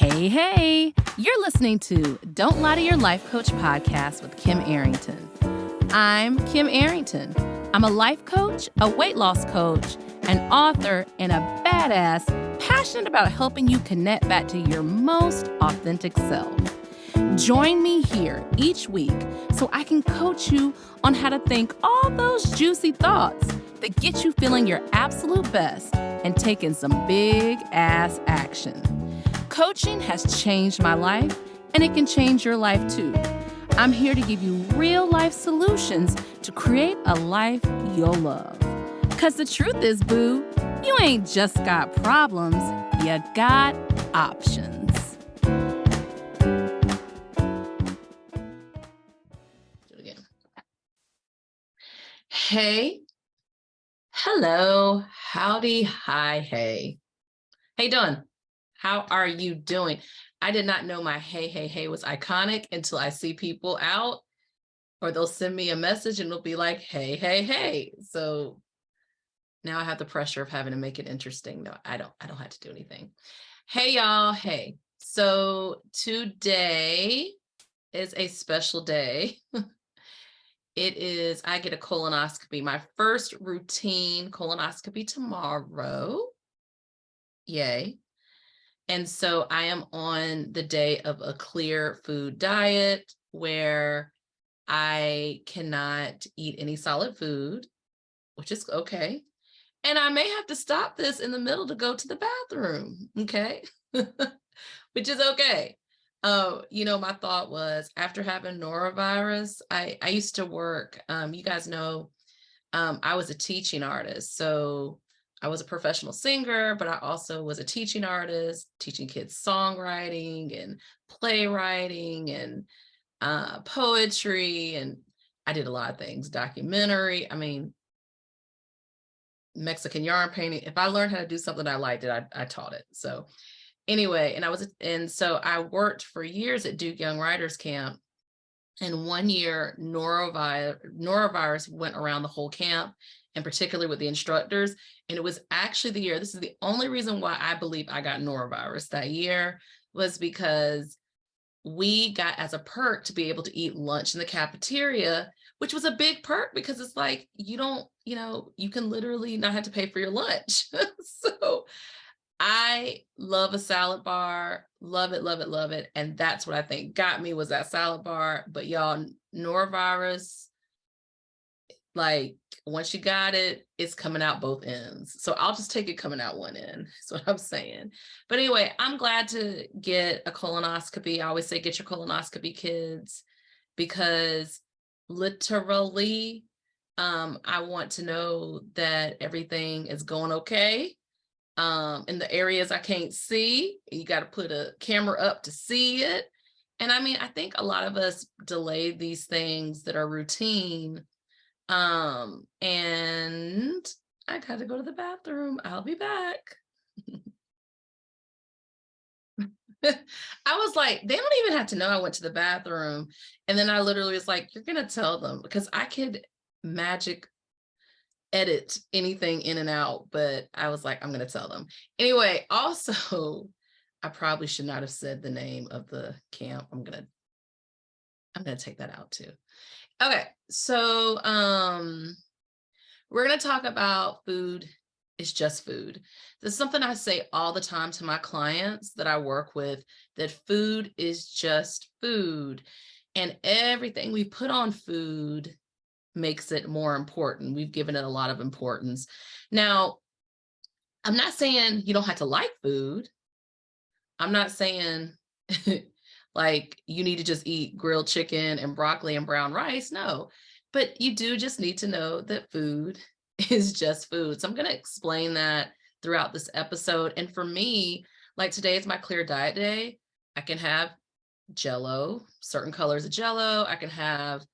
Hey, you're listening to Don't Lie to Your Life Coach podcast with Kim Arrington. I'm Kim Arrington. I'm a life coach, a weight loss coach, an author, and a badass passionate about helping you connect back to your most authentic self. Join me here each week so I can coach you on how to think all those juicy thoughts that get you feeling your absolute best and taking some big ass action. Coaching has changed my life, and it can change your life too. I'm here to give you real life solutions to create a life you'll love. Because the truth is, boo, you ain't just got problems, you got options. Do it again. Hey, hello, howdy, hi, hey. How you doing? How are you doing? I did not know my hey was iconic until I see people out, or they'll send me a message and it'll be like, hey. So now I have the pressure of having to make it interesting. No, I don't have to do anything. Hey y'all, hey. So today is a special day. I get a colonoscopy, my first routine colonoscopy tomorrow. Yay. And so I am on the day of a clear food diet where I cannot eat any solid food, which is okay. And I may have to stop this in the middle to go to the bathroom, okay? Which is okay. My thought was after having norovirus, I used to work, you guys know, I was a teaching artist. So I was a professional singer, but I also was a teaching artist, teaching kids songwriting and playwriting and poetry. And I did a lot of things, documentary. Mexican yarn painting. If I learned how to do something I liked it, I taught it. So anyway, so I worked for years at Duke Young Writers Camp. And one year, norovirus went around the whole camp, and particularly with the instructors. And it was actually this is the only reason why I believe I got norovirus that year, was because we got as a perk to be able to eat lunch in the cafeteria, which was a big perk because it's like, you can literally not have to pay for your lunch. So I love a salad bar, love it. And that's what I think got me, was that salad bar. But y'all, norovirus, like once you got it, it's coming out both ends. So I'll just take it coming out one end. That's what I'm saying. But anyway, I'm glad to get a colonoscopy. I always say get your colonoscopy, kids, because literally, I want to know that everything is going okay. In the areas I can't see, you got to put a camera up to see it. And I think a lot of us delay these things that are routine. And I got to go to the bathroom. I'll be back. I was like, they don't even have to know I went to the bathroom. And then I literally was like, you're going to tell them, because I could magic edit anything in and out, but I was like, I'm going to tell them. Anyway, also, I probably should not have said the name of the camp. I'm going to take that out too. Okay. So, we're going to talk about food is just food. This is something I say all the time to my clients that I work with, that food is just food, and everything we put on food makes it more important. We've given it a lot of importance. Now, I'm not saying you don't have to like food. I'm not saying like you need to just eat grilled chicken and broccoli and brown rice. No, but you do just need to know that food is just food. So I'm going to explain that throughout this episode. And for me, like today is my clear diet day. I can have Jell-O, certain colors of Jell-O. I can have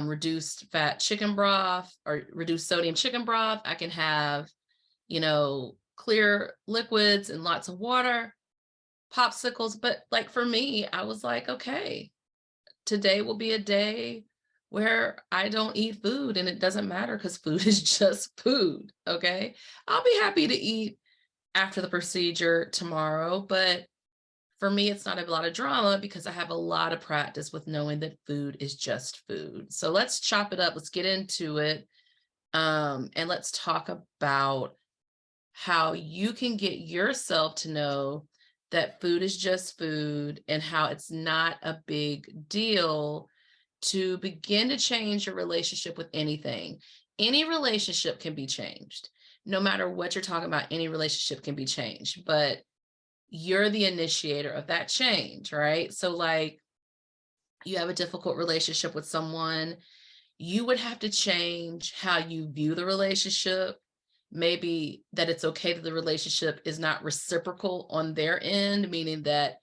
reduced fat chicken broth or reduced sodium chicken broth. I can have, clear liquids and lots of water, popsicles. But like for me, I was like, okay, today will be a day where I don't eat food, and it doesn't matter because food is just food. Okay. I'll be happy to eat after the procedure tomorrow, but For me, it's not a lot of drama because I have a lot of practice with knowing that food is just food. So let's chop it up. Let's get into it. And let's talk about how you can get yourself to know that food is just food and how it's not a big deal to begin to change your relationship with anything. Any relationship can be changed. No matter what you're talking about, any relationship can be changed, but you're the initiator of that change, right? So like you have a difficult relationship with someone, you would have to change how you view the relationship. Maybe that it's okay that the relationship is not reciprocal on their end, meaning that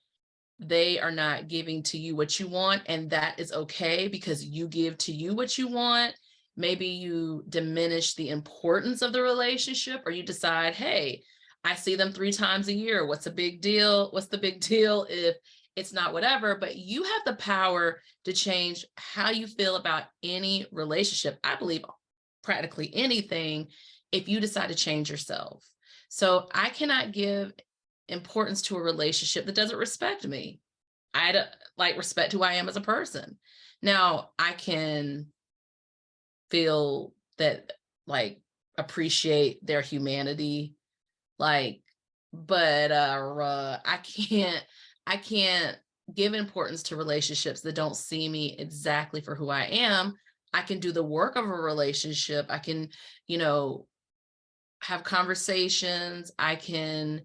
they are not giving to you what you want, and that is okay because you give to you what you want. Maybe you diminish the importance of the relationship, or you decide, hey, I see them 3 times a year. What's a big deal? What's the big deal if it's not whatever? But you have the power to change how you feel about any relationship. I believe practically anything if you decide to change yourself. So I cannot give importance to a relationship that doesn't respect me. I don't like respect who I am as a person. Now I can feel that, like, appreciate their humanity, like, but I can't give importance to relationships that don't see me exactly for who I am. I can do the work of a relationship. I can, have conversations. I can,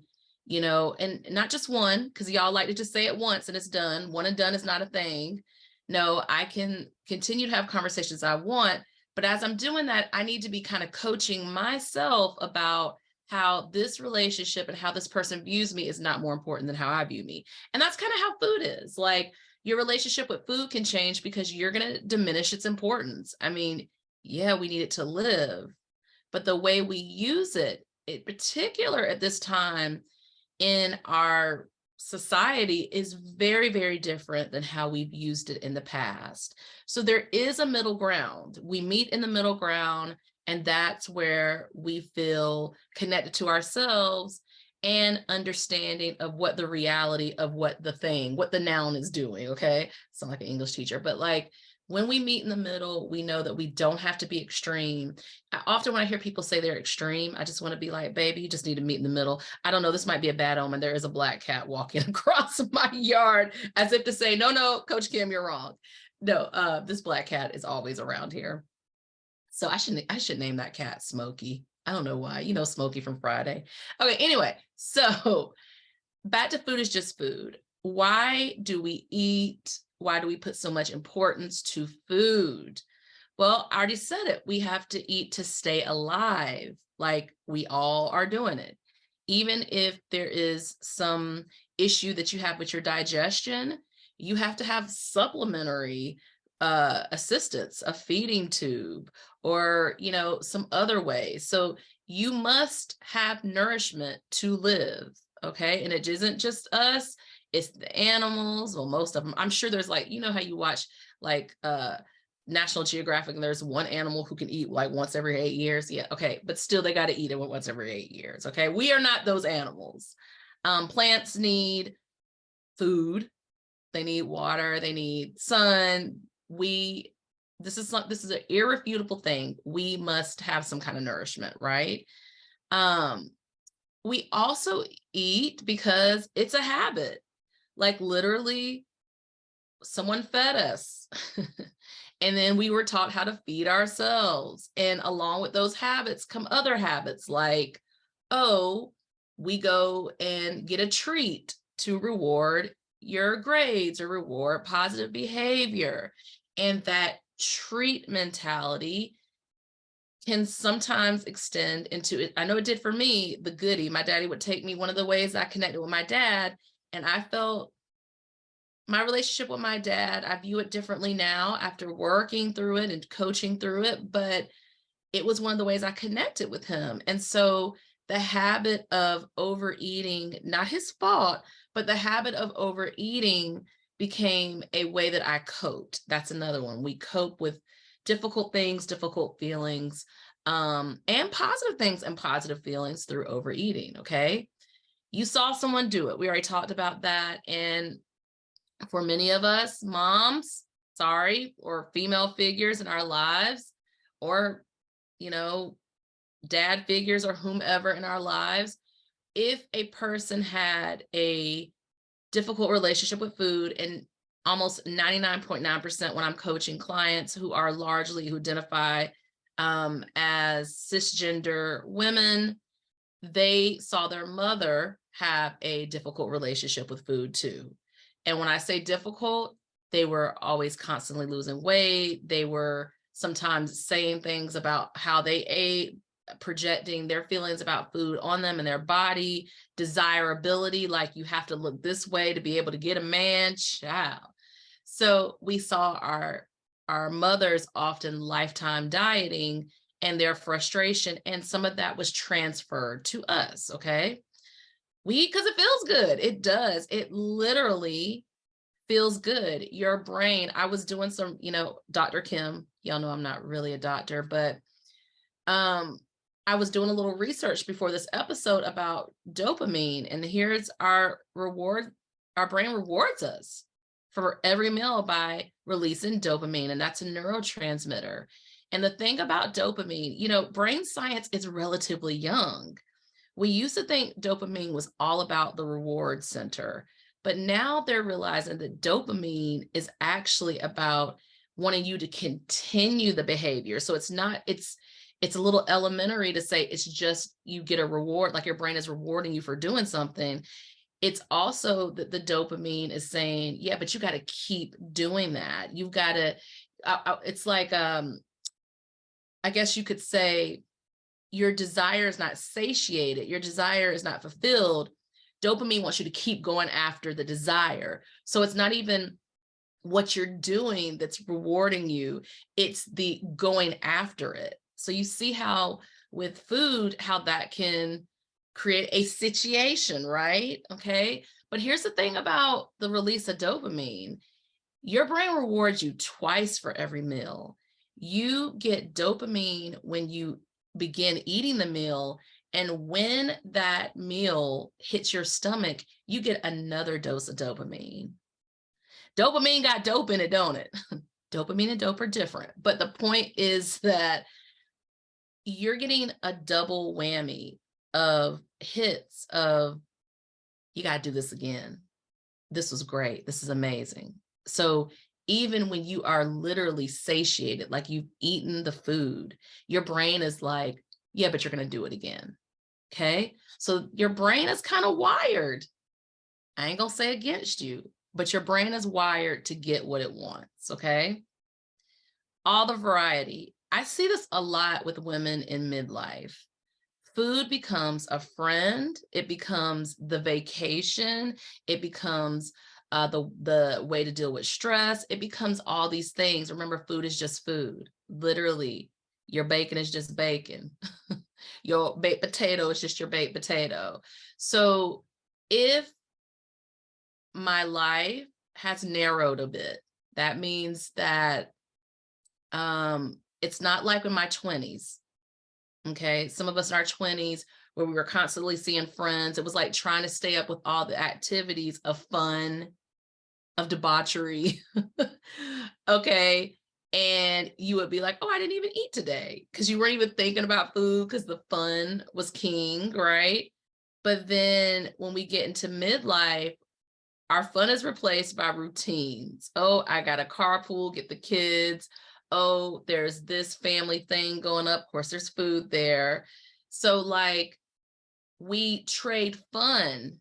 and not just one, because y'all like to just say it once and it's done. One and done is not a thing. No, I can continue to have conversations I want, but as I'm doing that, I need to be kind of coaching myself about how this relationship and how this person views me is not more important than how I view me. And that's kind of how food is. Like, your relationship with food can change because you're going to diminish its importance. I mean, yeah, we need it to live, but the way we use it, in particular at this time in our society, is very, very different than how we've used it in the past. So there is a middle ground. We meet in the middle ground, and that's where we feel connected to ourselves and understanding of what the reality of what the noun is doing. Okay. Sound like an English teacher, but like, when we meet in the middle, we know that we don't have to be extreme. Often when I hear people say they're extreme, I just want to be like, baby, you just need to meet in the middle. I don't know, this might be a bad omen. There is a black cat walking across my yard as if to say, no, Coach Kim, you're wrong. No, this black cat is always around here. So I should name that cat Smokey. I don't know why, Smokey from Friday. Okay, anyway, so back to food is just food. Why do we eat? Why do we put so much importance to food? Well, I already said it. We have to eat to stay alive. Like, we all are doing it. Even if there is some issue that you have with your digestion, you have to have supplementary assistance, a feeding tube, or, some other ways. So you must have nourishment to live. Okay. And it isn't just us, it's the animals. Well, most of them. I'm sure there's, like, how you watch like National Geographic, and there's one animal who can eat like once every 8 years. Yeah. Okay. But still they got to eat it once every 8 years. Okay. We are not those animals. Plants need food. They need water. They need sun. This is an irrefutable thing. We must have some kind of nourishment, right? We also eat because it's a habit. Like, literally, someone fed us. And then we were taught how to feed ourselves. And along with those habits come other habits, like, oh, we go and get a treat to reward your grades or reward positive behavior. And that treat mentality can sometimes extend into it. I know it did for me, the goodie. My daddy would take me. One of the ways I connected with my dad, and I felt my relationship with my dad, I view it differently now after working through it and coaching through it, but it was one of the ways I connected with him. And so the habit of overeating, not his fault, but the habit of overeating became a way that I coped. That's another one. We cope with difficult things, difficult feelings, and positive things and positive feelings through overeating. Okay. You saw someone do it. We already talked about that. And for many of us, moms, sorry, or female figures in our lives, or, you know, dad figures or whomever in our lives, if a person had a difficult relationship with food, and almost 99.9% when I'm coaching clients who are largely who identify as cisgender women, they saw their mother have a difficult relationship with food too. And when I say difficult, they were always constantly losing weight. They were sometimes saying things about how they ate, projecting their feelings about food on them and their body, desirability, like you have to look this way to be able to get a man, child. So we saw our mothers often lifetime dieting and their frustration, and some of that was transferred to us, okay? Because it feels good. It does. It literally feels good. Your brain, I was doing some, Dr. Kim, y'all know I'm not really a doctor, but I was doing a little research before this episode about dopamine, and here's our reward. Our brain rewards us for every meal by releasing dopamine, and that's a neurotransmitter. And the thing about dopamine, brain science is relatively young. We used to think dopamine was all about the reward center, but now they're realizing that dopamine is actually about wanting you to continue the behavior. So it's a little elementary to say it's just you get a reward, like your brain is rewarding you for doing something. It's also that the dopamine is saying, yeah, but you got to keep doing that. You've got to, it's like, I guess you could say your desire is not satiated. Your desire is not fulfilled. Dopamine wants you to keep going after the desire. So it's not even what you're doing that's rewarding you. It's the going after it. So you see how with food, how that can create a situation, right? Okay. But here's the thing about the release of dopamine. Your brain rewards you twice for every meal. You get dopamine when you begin eating the meal, and when that meal hits your stomach, you get another dose of dopamine. Dopamine got dope in it, don't it? Dopamine and dope are different. But the point is that you're getting a double whammy of hits of, you got to do this again. This was great. This is amazing. So even when you are literally satiated, like you've eaten the food, your brain is like, yeah, but you're going to do it again. Okay. So your brain is kind of wired. I ain't going to say against you, but your brain is wired to get what it wants. Okay. All the variety. I see this a lot with women in midlife. Food becomes a friend. It becomes the vacation. It becomes the way to deal with stress. It becomes all these things. Remember, food is just food. Literally, your bacon is just bacon. Your baked potato is just your baked potato. So if my life has narrowed a bit, that means that it's not like in my 20s. Okay. Some of us in our 20s where we were constantly seeing friends. It was like trying to stay up with all the activities of fun, of debauchery. Okay. And you would be like, oh, I didn't even eat today, because you weren't even thinking about food because the fun was king, right? But then when we get into midlife, our fun is replaced by routines. Oh, I got a carpool, get the kids. Oh, there's this family thing going up. Of course, there's food there. So like we trade fun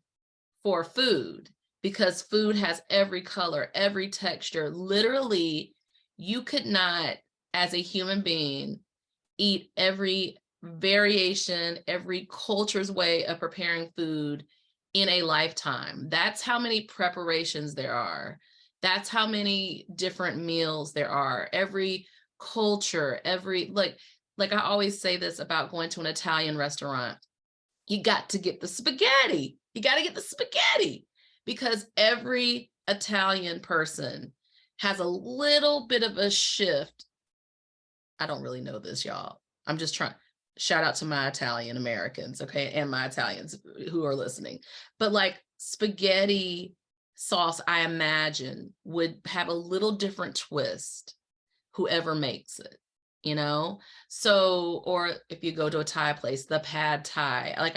for food because food has every color, every texture. Literally, you could not, as a human being, eat every variation, every culture's way of preparing food in a lifetime. That's how many preparations there are. That's how many different meals there are. Every culture, like I always say this about going to an Italian restaurant. You got to get the spaghetti. You got to get the spaghetti because every Italian person has a little bit of a shift. I don't really know this, y'all. I'm just trying. Shout out to my Italian Americans, okay, and my Italians who are listening. But like spaghetti sauce, I imagine would have a little different twist, whoever makes it, you know? So, or if you go to a Thai place, the pad Thai, like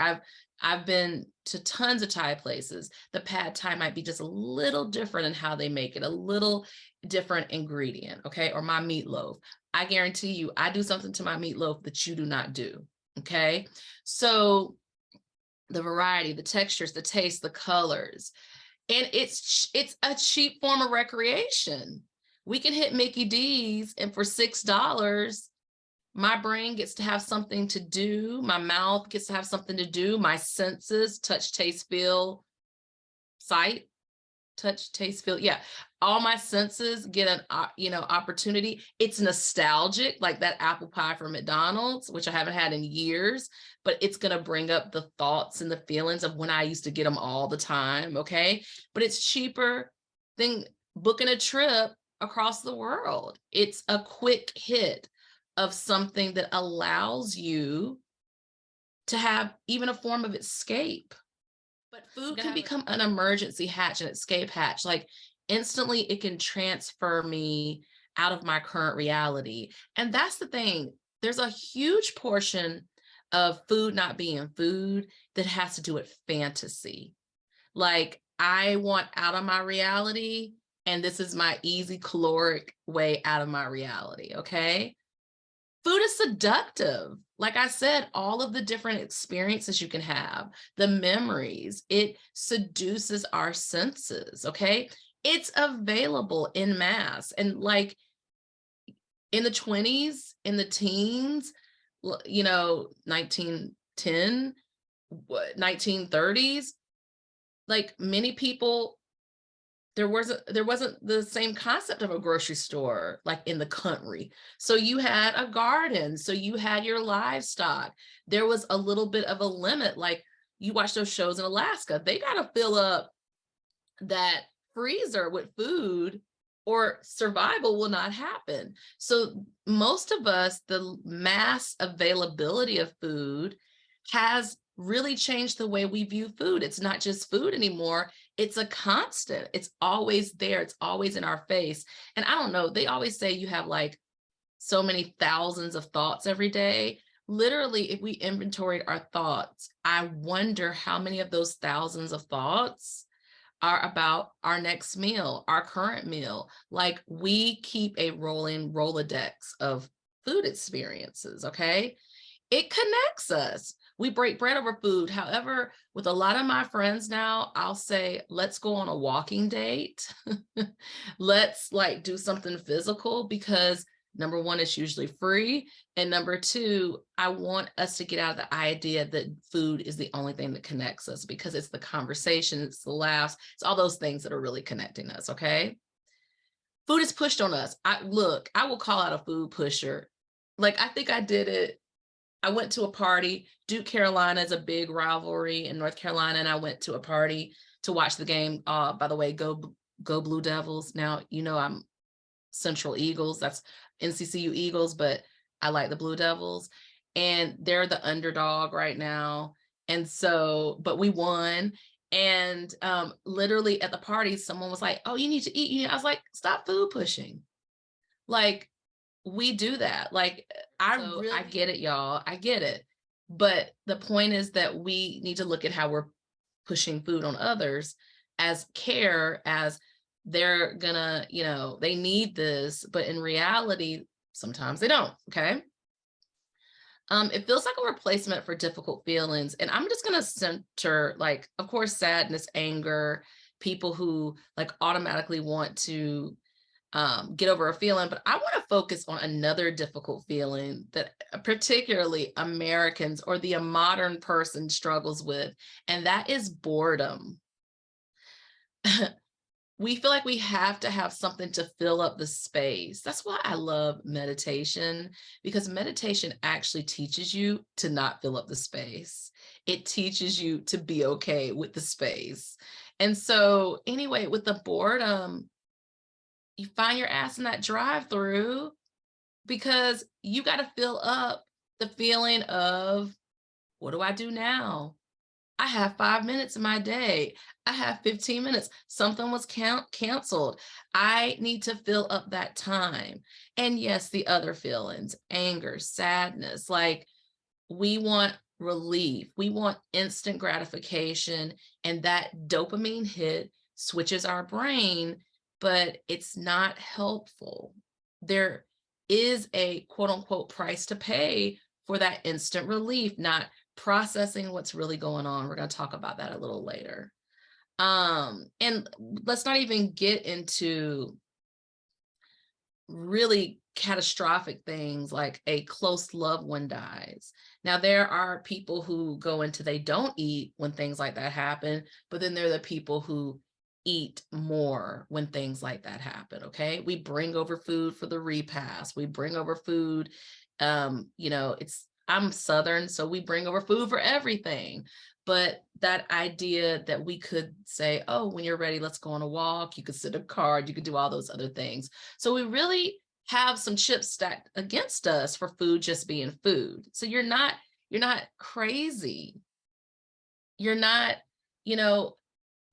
I've been to tons of Thai places. The pad Thai might be just a little different in how they make it, a little different ingredient, okay? Or my meatloaf. I guarantee you, I do something to my meatloaf that you do not do, okay? So the variety, the textures, the taste, the colors, and it's a cheap form of recreation. We can hit Mickey D's, and for $6, my brain gets to have something to do. My mouth gets to have something to do. My senses, touch, taste, feel, sight, touch, taste, feel. Yeah. All my senses get an, opportunity. It's nostalgic, like that apple pie from McDonald's, which I haven't had in years, but it's going to bring up the thoughts and the feelings of when I used to get them all the time. Okay. But it's cheaper than booking a trip across the world. It's a quick hit of something that allows you to have even a form of escape. But food can become an emergency hatch, an escape hatch. Like instantly it can transfer me out of my current reality. And that's the thing. There's a huge portion of food not being food that has to do with fantasy. Like I want out of my reality, and this is my easy caloric way out of my reality, okay? Food is seductive. Like I said, all of the different experiences you can have, the memories, it seduces our senses, okay? It's available in mass. And like in the 20s, in the teens, 1910, 1930s, like many people, there wasn't the same concept of a grocery store like in the country. So you had a garden, so you had your livestock. There was a little bit of a limit. Like you watch those shows in Alaska, they got to fill up that freezer with food or survival will not happen. So most of us, the mass availability of food has really changed the way we view food. It's not just food anymore. It's a constant. It's always there. It's always in our face. And I don't know, they always say you have like so many thousands of thoughts every day. Literally, if we inventoried our thoughts, I wonder how many of those thousands of thoughts are about our next meal, our current meal. Like we keep a rolling Rolodex of food experiences, okay? It connects us. We break bread over food. However, with a lot of my friends now, I'll say, let's go on a walking date. Let's like do something physical because number one, it's usually free. And number two, I want us to get out of the idea that food is the only thing that connects us because it's the conversation, it's the laughs, it's all those things that are really connecting us, okay? Food is pushed on us. I will call out a food pusher. Like, I think I did it. I went to a party. Duke Carolina is a big rivalry in North Carolina, and I went to a party to watch the game. By the way, go Blue Devils. Now, I'm Central Eagles. That's NCCU Eagles, but I like the Blue Devils. And they're the underdog right now. And so, but we won. And literally at the party, someone was like, oh, you need to eat. I was like, stop food pushing. Like, we do that. Like, I get it, y'all. I get it. But the point is that we need to look at how we're pushing food on others as care, as they're gonna, they need this, but in reality, sometimes they don't, okay? It feels like a replacement for difficult feelings. And I'm just gonna center, like, of course, sadness, anger, people who like automatically want to get over a feeling, but I want to focus on another difficult feeling that particularly Americans or the modern person struggles with, and that is boredom. We feel like we have to have something to fill up the space. That's why I love meditation, because meditation actually teaches you to not fill up the space. It teaches you to be okay with the space. And so anyway, with the boredom, you find your ass in that drive-through because you got to fill up The feeling of, what do I do now? I have 5 minutes in my day. I have 15 minutes. Something was canceled. I need to fill up that time. And yes, the other feelings, anger, sadness, like we want relief. We want instant gratification. And that dopamine hit switches our brain, but it's not helpful. There is a quote unquote price to pay for that instant relief, not processing what's really going on. We're going to talk about that a little later. And let's not even get into really catastrophic things like a close loved one dies. Now, there are people who go into they don't eat when things like that happen, but then there are the people who eat more when things like that happen. Okay. We bring over food for the repast. We bring over food. I'm Southern, so we bring over food for everything. But that idea that we could say, oh, when you're ready, let's go on a walk. You could sit a card, you could do all those other things. So we really have some chips stacked against us for food just being food. So you're not crazy. You're not,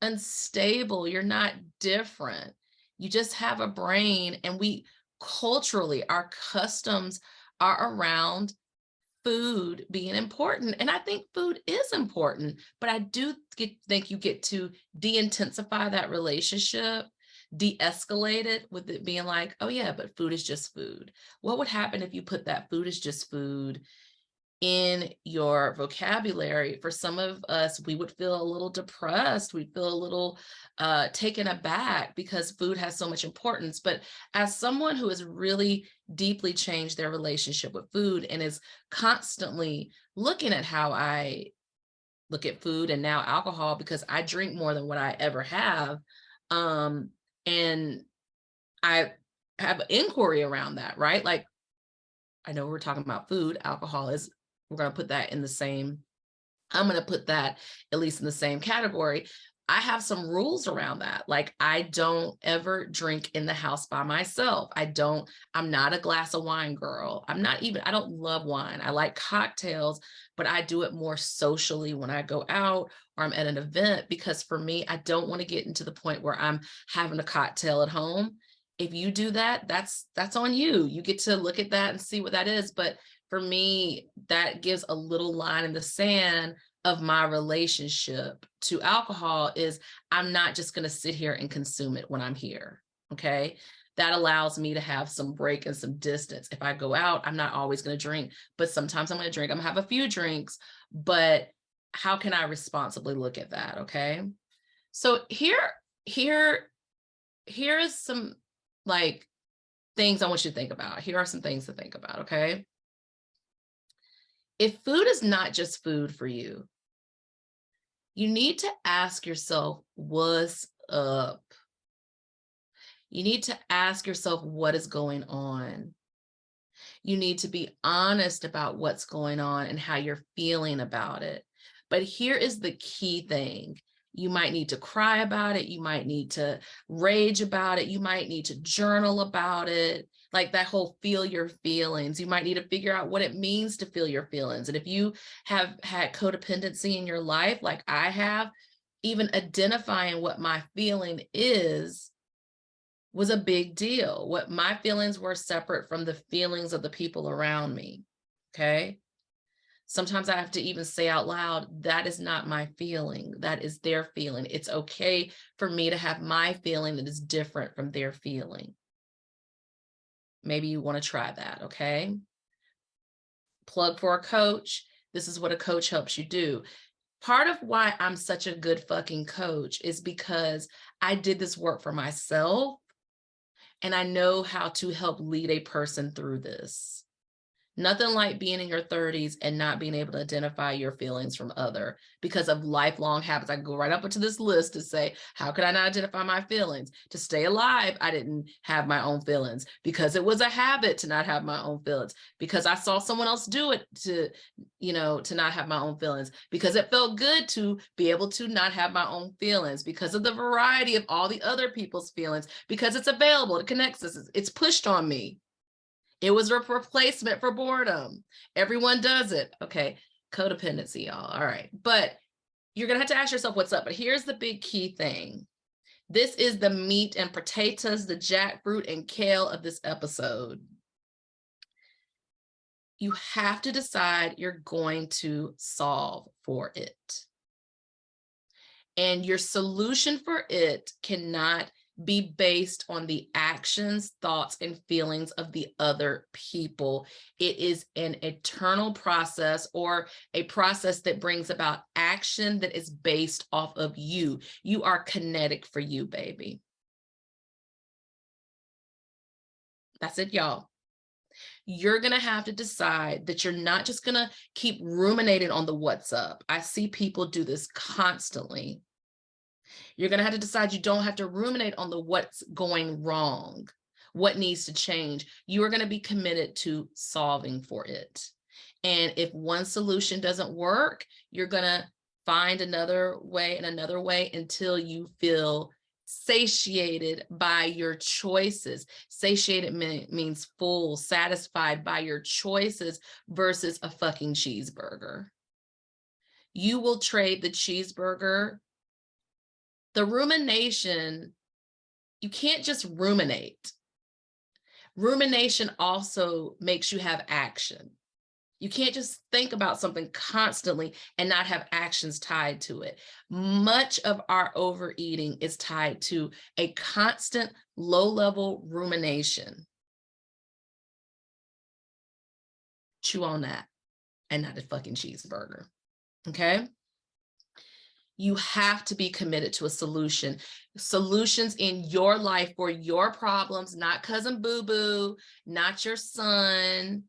unstable. You're not different. You just have a brain, and we culturally, our customs are around food being important. And I think food is important, but I do think you get to de-intensify that relationship, de-escalate it with it being like, oh yeah, but food is just food. What would happen if you put that food is just food in your vocabulary? For some of us, we would feel a little depressed. We'd feel a little taken aback because food has so much importance. But as someone who has really deeply changed their relationship with food and is constantly looking at how I look at food and now alcohol, because I drink more than what I ever have. And I have inquiry around that, right? Like, I know we're talking about food, alcohol is, we're going to put that in the same, I'm going to put that at least in the same category. I have some rules around that. Like, I don't ever drink in the house by myself. I'm not a glass of wine girl. I don't love wine. I like cocktails, but I do it more socially when I go out or I'm at an event, because for me, I don't want to get into the point where I'm having a cocktail at home. If you do that, that's on you. You get to look at that and see what that is. But for me, that gives a little line in the sand of my relationship to alcohol. Is I'm not just going to sit here and consume it when I'm here. Okay. That allows me to have some break and some distance. If I go out, I'm not always going to drink, but sometimes I'm going to drink. I'm going to have a few drinks, but how can I responsibly look at that? Okay. So here is some like things I want you to think about. Here are some things to think about. Okay. If food is not just food for you, you need to ask yourself, what's up? You need to ask yourself, what is going on? You need to be honest about what's going on and how you're feeling about it. But here is the key thing. You might need to cry about it. You might need to rage about it. You might need to journal about it. Like that whole feel your feelings. You might need to figure out what it means to feel your feelings. And if you have had codependency in your life, like I have, even identifying what my feeling is was a big deal. What my feelings were separate from the feelings of the people around me. Okay. Sometimes I have to even say out loud, that is not my feeling. That is their feeling. It's okay for me to have my feeling that is different from their feeling. Maybe you want to try that. Okay. Plug for a coach. This is what a coach helps you do. Part of why I'm such a good fucking coach is because I did this work for myself. And I know how to help lead a person through this. Nothing like being in your 30s and not being able to identify your feelings from other because of lifelong habits. I go right up into this list to say, how could I not identify my feelings? To stay alive, I didn't have my own feelings because it was a habit to not have my own feelings, because I saw someone else do it to not have my own feelings, because it felt good to be able to not have my own feelings, because of the variety of all the other people's feelings, because it's available, it connects us, it's pushed on me. It was a replacement for boredom. Everyone does it. Okay. Codependency, y'all. All right. But you're going to have to ask yourself what's up. But here's the big key thing. This is the meat and potatoes, the jackfruit and kale of this episode. You have to decide you're going to solve for it. And your solution for it cannot be based on the actions, thoughts, and feelings of the other people. It is an eternal process, or a process that brings about action that is based off of you. You are kinetic for you, baby. That's it, y'all. You're going to have to decide that you're not just going to keep ruminating on the what's up. I see people do this constantly. You're going to have to decide you don't have to ruminate on the what's going wrong, what needs to change. You are going to be committed to solving for it. And if one solution doesn't work, you're going to find another way and another way until you feel satiated by your choices. Satiated means full, satisfied by your choices versus a fucking cheeseburger. You will trade the cheeseburger. The rumination, you can't just ruminate. Rumination also makes you have action. You can't just think about something constantly and not have actions tied to it. Much of our overeating is tied to a constant low-level rumination. Chew on that and not a fucking cheeseburger, okay? You have to be committed to a solution. Solutions in your life for your problems, not cousin boo-boo, not your son,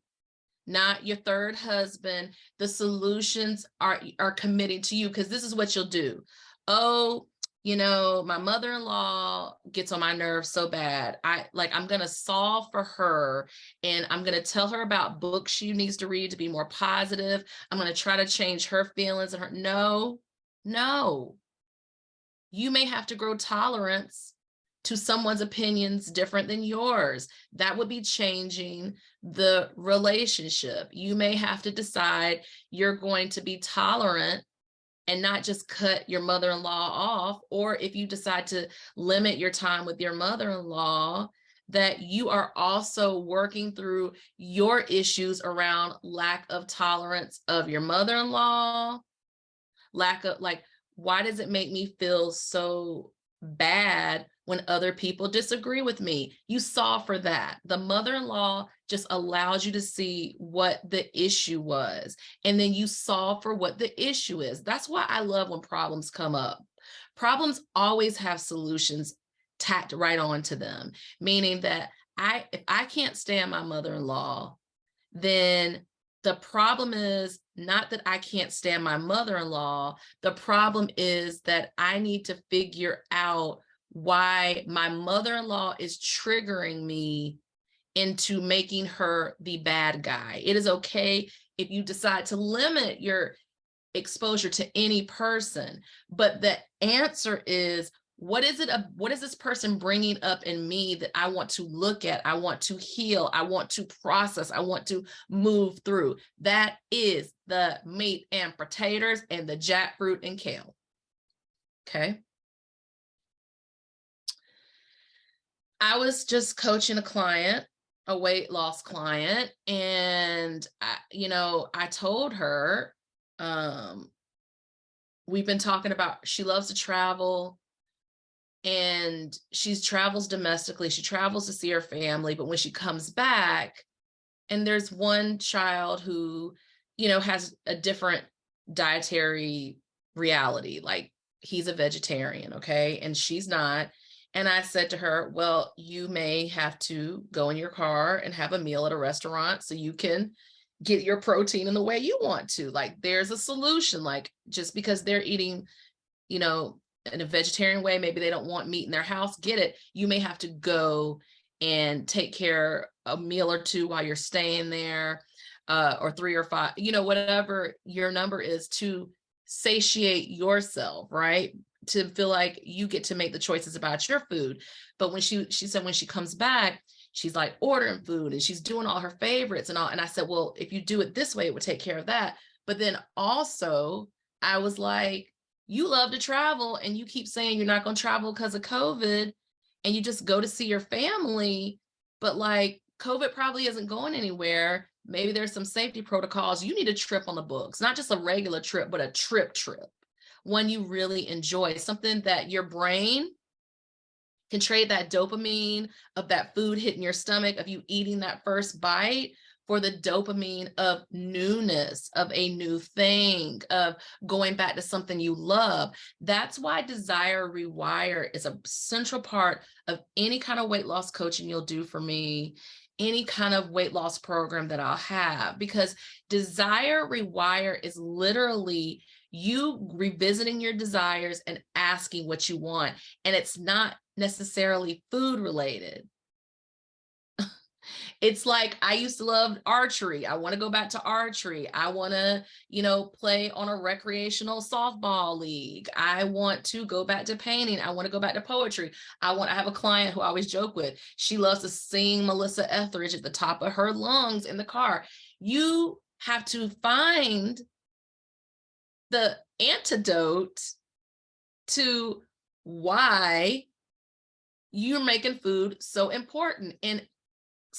not your third husband. The solutions are committing to you, because this is what you'll do. Oh, you know, my mother-in-law gets on my nerves so bad. I'm going to solve for her, and I'm going to tell her about books she needs to read to be more positive. I'm going to try to change her feelings and her. No, you may have to grow tolerance to someone's opinions different than yours. That would be changing the relationship. You may have to decide you're going to be tolerant and not just cut your mother-in-law off, or if you decide to limit your time with your mother-in-law, that you are also working through your issues around lack of tolerance of your mother-in-law, lack of, like, why does it make me feel so bad when other people disagree with me? You solve for that. The mother-in-law just allows you to see what the issue was, and then you solve for what the issue is. That's why I love when problems come up. Problems always have solutions tacked right onto them, meaning that if I can't stand my mother-in-law, then the problem is not that I can't stand my mother-in-law. The problem is that I need to figure out why my mother-in-law is triggering me into making her the bad guy. It is okay if you decide to limit your exposure to any person, but the answer is, what is this person bringing up in me that I want to look at, I want to heal, I want to process, I want to move through? That is the meat and potatoes and the jackfruit and kale. Okay. I was just coaching a client, a weight loss client, and I told her, we've been talking about, she loves to travel, and she travels domestically. She travels to see her family, but when she comes back, and there's one child who, has a different dietary reality, like he's a vegetarian, okay, and she's not. And I said to her, well, you may have to go in your car and have a meal at a restaurant so you can get your protein in the way you want to. Like, there's a solution. Like, just because they're eating, in a vegetarian way, maybe they don't want meat in their house, get it. You may have to go and take care a meal or two while you're staying there, or 3 or 5, whatever your number is, to satiate yourself, right? To feel like you get to make the choices about your food. But when she said when she comes back, she's like ordering food and she's doing all her favorites and all. And I said, well, if you do it this way, it would take care of that. But then also I was like, you love to travel and you keep saying you're not going to travel because of COVID and you just go to see your family. But like COVID probably isn't going anywhere. Maybe there's some safety protocols. You need a trip on the books, not just a regular trip, but a trip, one you really enjoy, something that your brain can trade that dopamine of that food hitting your stomach, of you eating that first bite, for the dopamine of newness, of a new thing, of going back to something you love. That's why Desire Rewire is a central part of any kind of weight loss coaching you'll do for me, any kind of weight loss program that I'll have, because Desire Rewire is literally you revisiting your desires and asking what you want. And it's not necessarily food related. It's like, I used to love archery. I want to go back to archery. I want to, play on a recreational softball league. I want to go back to painting. I want to go back to poetry. I have a client who I always joke with. She loves to sing Melissa Etheridge at the top of her lungs in the car. You have to find the antidote to why you're making food so important. And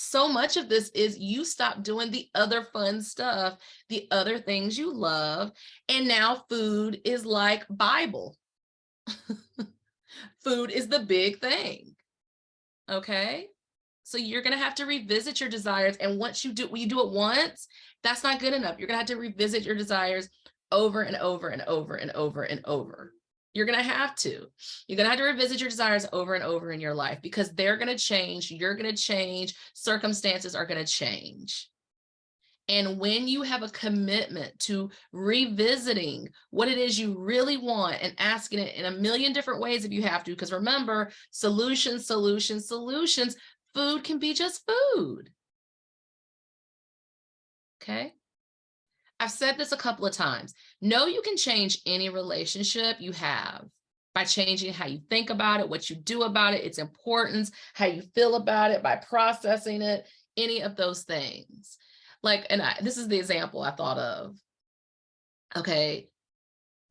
so much of this is you stop doing the other fun stuff, the other things you love, and now food is like Bible. Food is the big thing. Okay? So you're going to have to revisit your desires. And once you do it once, that's not good enough. You're going to have to revisit your desires over and over and over and over and over. You're going to have to. You're going to have to revisit your desires over and over in your life, because they're going to change. You're going to change. Circumstances are going to change. And when you have a commitment to revisiting what it is you really want and asking it in a million different ways if you have to, because remember, solutions. Food can be just food. Okay? I've said this a couple of times. No, you can change any relationship you have by changing how you think about it, what you do about it, its importance, how you feel about it, by processing it, any of those things. This is the example I thought of. Okay,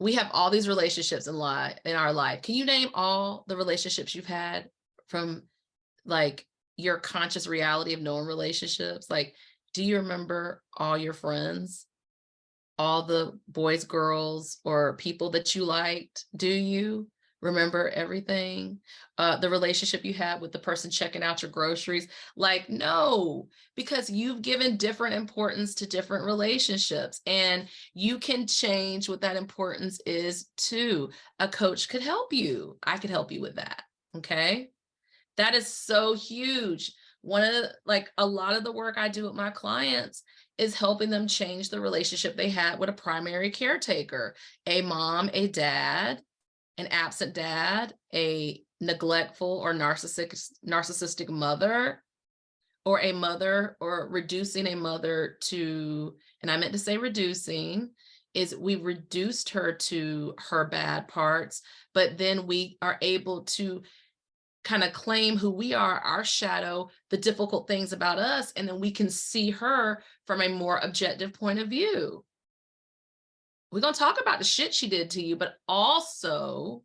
we have all these relationships in our life. Can you name all the relationships you've had from your conscious reality of knowing relationships? Do you remember all your friends? All the boys, girls, or people that you liked? Do you remember everything? The relationship you had with the person checking out your groceries? No, because you've given different importance to different relationships, and you can change what that importance is too. A coach could help you. I could help you with that. Okay. That is so huge. A lot of the work I do with my clients is helping them change the relationship they had with a primary caretaker, a mom, a dad, an absent dad, a neglectful or narcissistic mother, or a mother, or reducing a mother to, and I meant to say reducing, is we reduced her to her bad parts, but then we are able to kind of claim who we are, our shadow, the difficult things about us, and then we can see her from a more objective point of view. We're going to talk about the shit she did to you, but also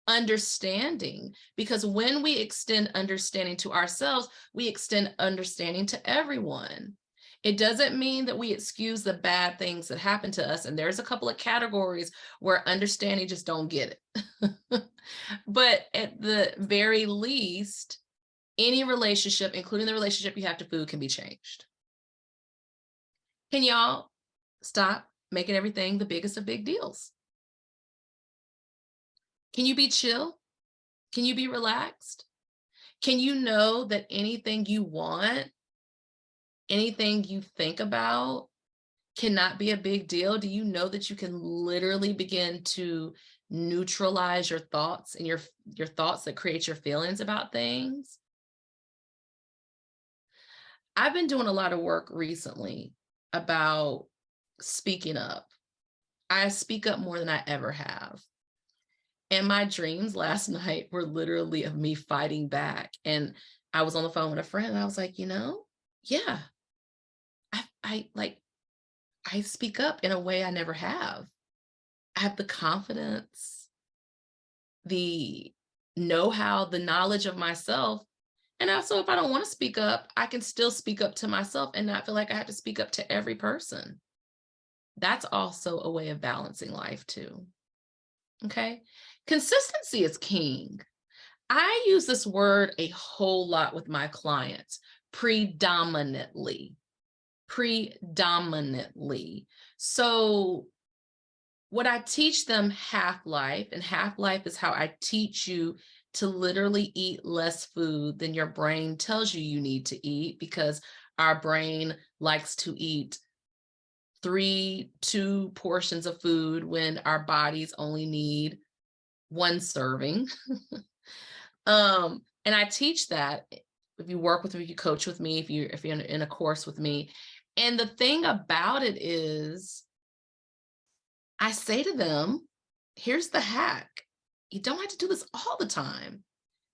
understanding, because when we extend understanding to ourselves, we extend understanding to everyone. It doesn't mean that we excuse the bad things that happen to us. And there's a couple of categories where understanding just don't get it. But at the very least, any relationship, including the relationship you have to food, can be changed. Can y'all stop making everything the biggest of big deals? Can you be chill? Can you be relaxed? Can you know that anything you want, anything you think about cannot be a big deal? Do you know that you can literally begin to neutralize your thoughts and your thoughts that create your feelings about things? I've been doing a lot of work recently about speaking up. I speak up more than I ever have. And my dreams last night were literally of me fighting back and I was on the phone with a friend and I was like, yeah, I I speak up in a way I never have. I have the confidence, the know-how, the knowledge of myself. And also, if I don't want to speak up, I can still speak up to myself and not feel like I have to speak up to every person. That's also a way of balancing life too. Okay. Consistency is king. I use this word a whole lot with my clients, predominantly. Predominantly. So what I teach them half-life, and half-life is how I teach you to literally eat less food than your brain tells you you need to eat, because our brain likes to eat 2 portions of food when our bodies only need 1 serving. And I teach that if you work with me, if you coach with me, if you're in a course with me. And the thing about it is, I say to them, here's the hack. You don't have to do this all the time,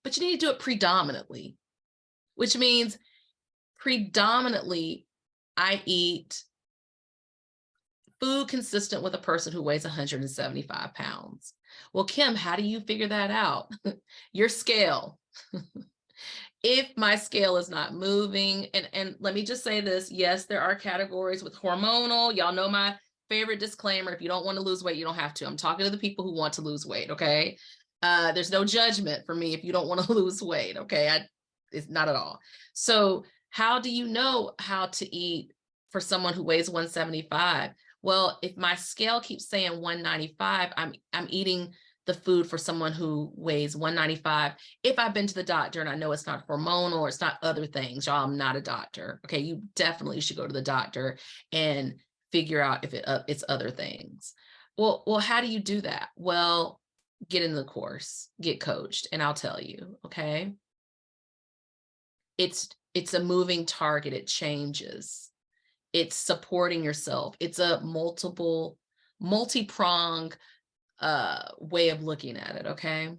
but you need to do it predominantly, which means predominantly I eat food consistent with a person who weighs 175 pounds. Well, Kim, how do you figure that out? Your scale. If my scale is not moving, and let me just say this, yes, there are categories with hormonal. Y'all know my favorite disclaimer: if you don't want to lose weight, you don't have to. I'm talking to the people who want to lose weight, okay? There's no judgment for me if you don't want to lose weight, okay? It's not at all. So how do you know how to eat for someone who weighs 175? Well, if my scale keeps saying 195, I'm eating the food for someone who weighs 195. If I've been to the doctor and I know it's not hormonal or it's not other things, y'all, I'm not a doctor. Okay, you definitely should go to the doctor and figure out if it's other things. Well, how do you do that? Well, get in the course, get coached, and I'll tell you. Okay, it's a moving target. It changes. It's supporting yourself. It's a multi-pronged way of looking at it. Okay.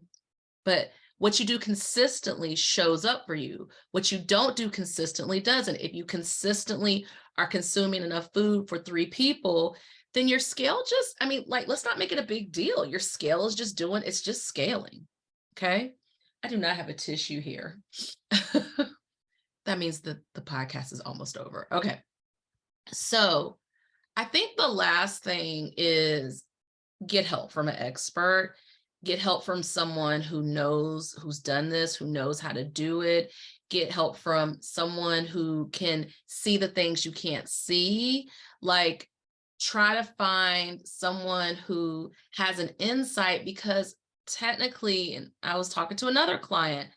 But what you do consistently shows up for you. What you don't do consistently doesn't. If you consistently are consuming enough food for 3 people, then your scale just, let's not make it a big deal. Your scale is just it's just scaling. Okay. I do not have a tissue here. That means the podcast is almost over. Okay. So I think the last thing is get help from an expert, get help from someone who knows, who's done this, who knows how to do it, get help from someone who can see the things you can't see. Like, try to find someone who has an insight, because technically, and I was talking to another client,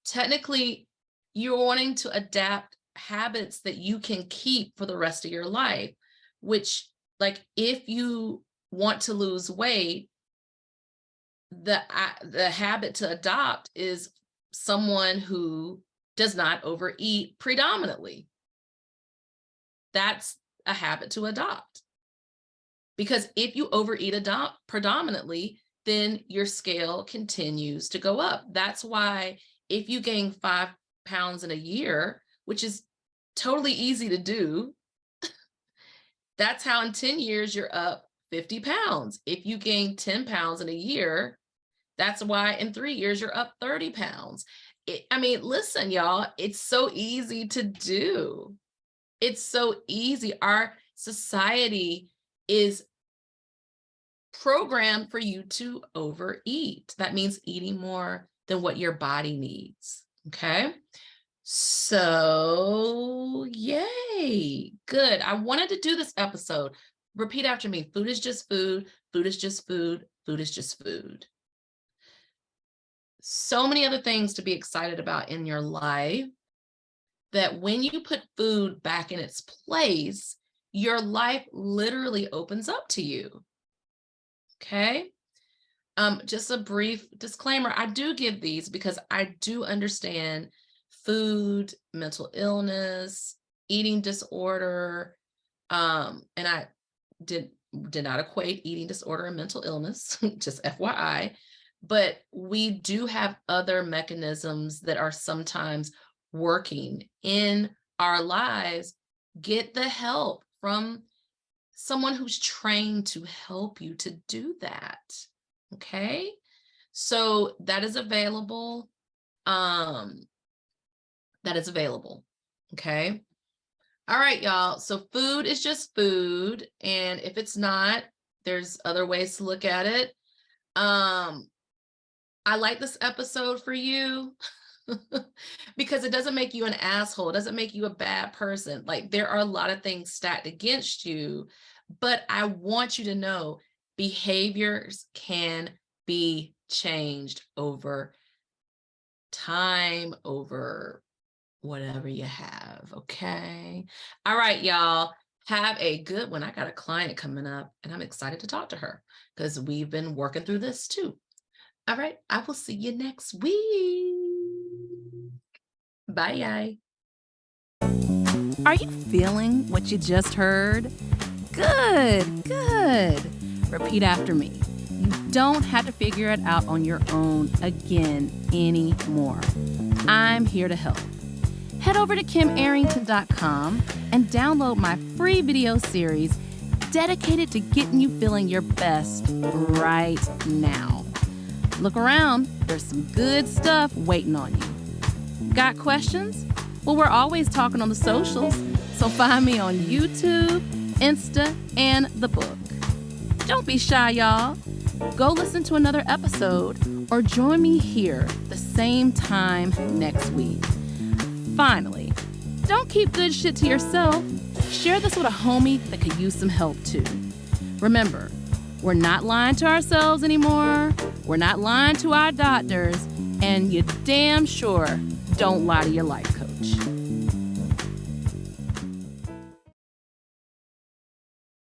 technically you're wanting to adapt habits that you can keep for the rest of your life, which, like, if you want to lose weight, the habit to adopt is someone who does not overeat predominantly. That's a habit to adopt. Because if you overeat predominantly, then your scale continues to go up. That's why if you gain 5 pounds in a year, which is totally easy to do, that's how in 10 years you're up 50 pounds. If you gain 10 pounds in a year, that's why in 3 years you're up 30 pounds. Listen, y'all, it's so easy to do. It's so easy. Our society is programmed for you to overeat. That means eating more than what your body needs. Okay. So, yay. Good. I wanted to do this episode. Repeat after me. Food is just food. Food is just food. Food is just food. So many other things to be excited about in your life, that when you put food back in its place, your life literally opens up to you. Okay. Just a brief disclaimer. I do give these because I do understand food, mental illness, eating disorder. And I did not equate eating disorder and mental illness, just FYI. But we do have other mechanisms that are sometimes working in our lives, get the help from someone who's trained to help you to do that. Okay. So that is available. That is available. Okay. All right, y'all. So food is just food. And if it's not, there's other ways to look at it. I like this episode for you because it doesn't make you an asshole. It doesn't make you a bad person. Like, there are a lot of things stacked against you, but I want you to know behaviors can be changed over time, over whatever you have. Okay. All right, y'all. Have a good one. I got a client coming up and I'm excited to talk to her because we've been working through this too. All right. I will see you next week. Bye. Are you feeling what you just heard? Good, good. Repeat after me. You don't have to figure it out on your own again anymore. I'm here to help. Head over to KimArrington.com and download my free video series dedicated to getting you feeling your best right now. Look around, there's some good stuff waiting on you. Got questions? Well, we're always talking on the socials, so find me on YouTube, Insta, and the book. Don't be shy, y'all. Go listen to another episode or join me here the same time next week. Finally, don't keep good shit to yourself. Share this with a homie that could use some help too. Remember, we're not lying to ourselves anymore. We're not lying to our doctors. And you damn sure don't lie to your life